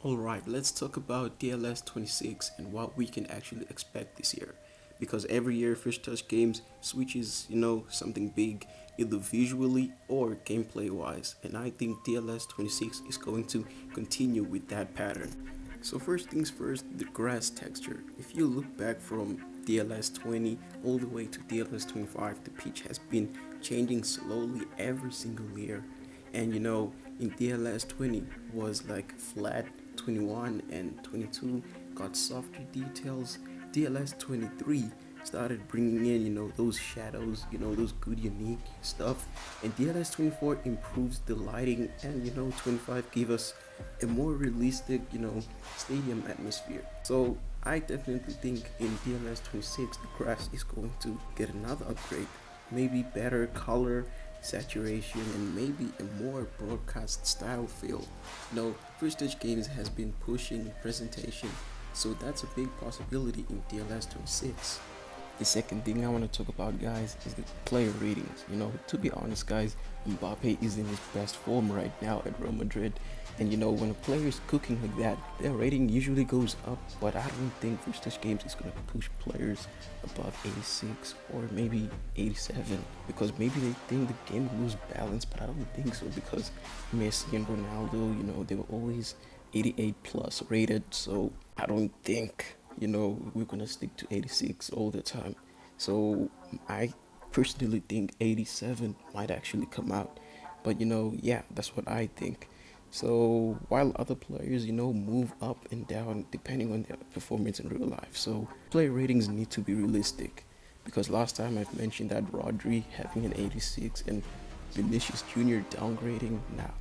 Alright, let's talk about DLS 26 and what we can actually expect this year. Because every year First Touch Games switches, something big, either visually or gameplay wise. And I think DLS 26 is going to continue with that pattern. So first things first, the grass texture. If you look back from DLS 20 all the way to DLS 25, the pitch has been changing slowly every single year. And in DLS 20 was like flat, 21 and 22 got softer details. DLS 23 started bringing in, those shadows, those good unique stuff. And DLS 24 improves the lighting, and 25 gave us a more realistic, stadium atmosphere. So I definitely think in DLS 26 the grass is going to get another upgrade, maybe better color, saturation, and maybe a more broadcast style feel. First Touch Games has been pushing presentation, so that's a big possibility in DLS 26. The second thing I want to talk about, guys, is the player ratings. To be honest, guys, Mbappe is in his best form right now at Real Madrid. And when a player is cooking like that, their rating usually goes up. But I don't think First Touch Games is going to push players above 86 or maybe 87. Because maybe they think the game will lose balance, but I don't think so. Because Messi and Ronaldo, they were always 88 plus rated. So I don't think we're gonna stick to 86 all the time. So I personally think 87 might actually come out, but yeah, that's what I think. So while other players move up and down depending on their performance in real life, so player ratings need to be realistic. Because last time I've mentioned that Rodri having an 86 and Vinicius Jr. downgrading. Now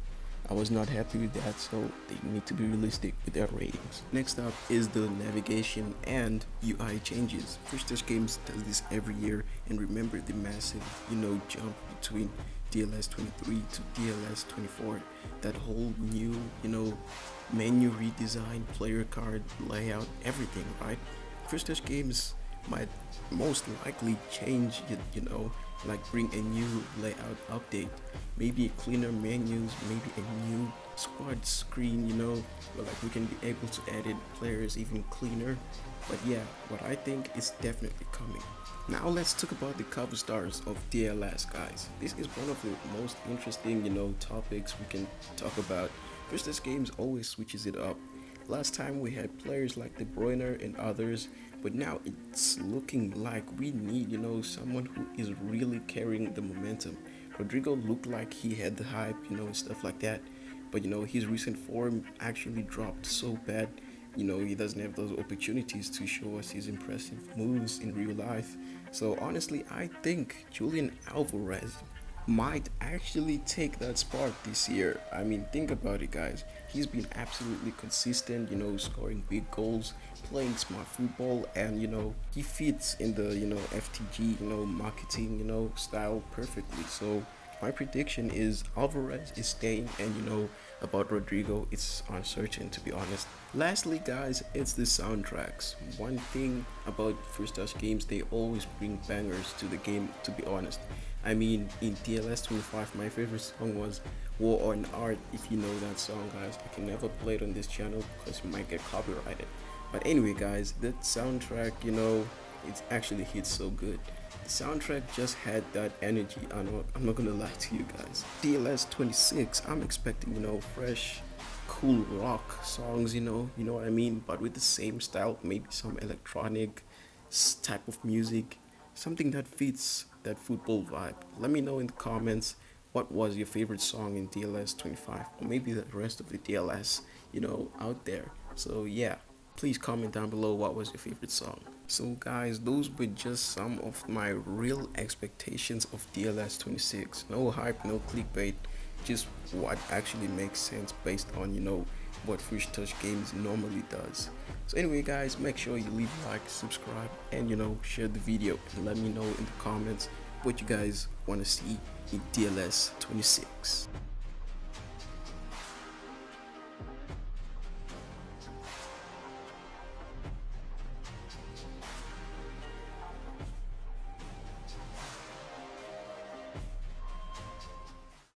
I was not happy with that, so they need to be realistic with their ratings. Next up is the navigation and UI changes. First Touch Games does this every year, and remember the massive, jump between DLS 23 to DLS 24. That whole new, menu redesign, player card layout, everything, right? First Touch Games might most likely change it, like bring a new layout update, maybe cleaner menus, maybe a new squad screen, where like we can be able to edit players even cleaner. But yeah, what I think is definitely coming. Now let's talk about the cover stars of DLS, guys. This is one of the most interesting, topics we can talk about. First Touch Games always switches it up. Last time we had players like De Bruyne and others, but now it's looking like we need, someone who is really carrying the momentum. Rodrigo looked like he had the hype, stuff like that. But, his recent form actually dropped so bad. He doesn't have those opportunities to show us his impressive moves in real life. So honestly, I think Julian Alvarez might actually take that spot this year. I mean, think about it, guys. He's been absolutely consistent, scoring big goals, playing smart football, and he fits in the FTG marketing style perfectly. So my prediction is Alvarez is staying, and about Rodrigo, it's uncertain, to be honest. Lastly, guys, it's the soundtracks. One thing about First Touch Games, they always bring bangers to the game, to be honest. I mean, in DLS 25, my favorite song was War on Art. If you know that song, guys, I can never play it on this channel because it might get copyrighted. But anyway, guys, that soundtrack, it actually hits so good. The soundtrack just had that energy. I'm not gonna lie to you guys. DLS 26, I'm expecting, fresh, cool rock songs, you know what I mean? But with the same style, maybe some electronic type of music, something that fits that football vibe. Let me know in the comments what was your favorite song in DLS 25, or maybe the rest of the DLS, out there. So yeah, please comment down below what was your favorite song. So guys, those were just some of my real expectations of DLS 26. No hype, no clickbait, just what actually makes sense based on what First Touch Games normally does. So anyway, guys, make sure you leave a like, subscribe, and share the video, and let me know in the comments what you guys want to see in DLS 26.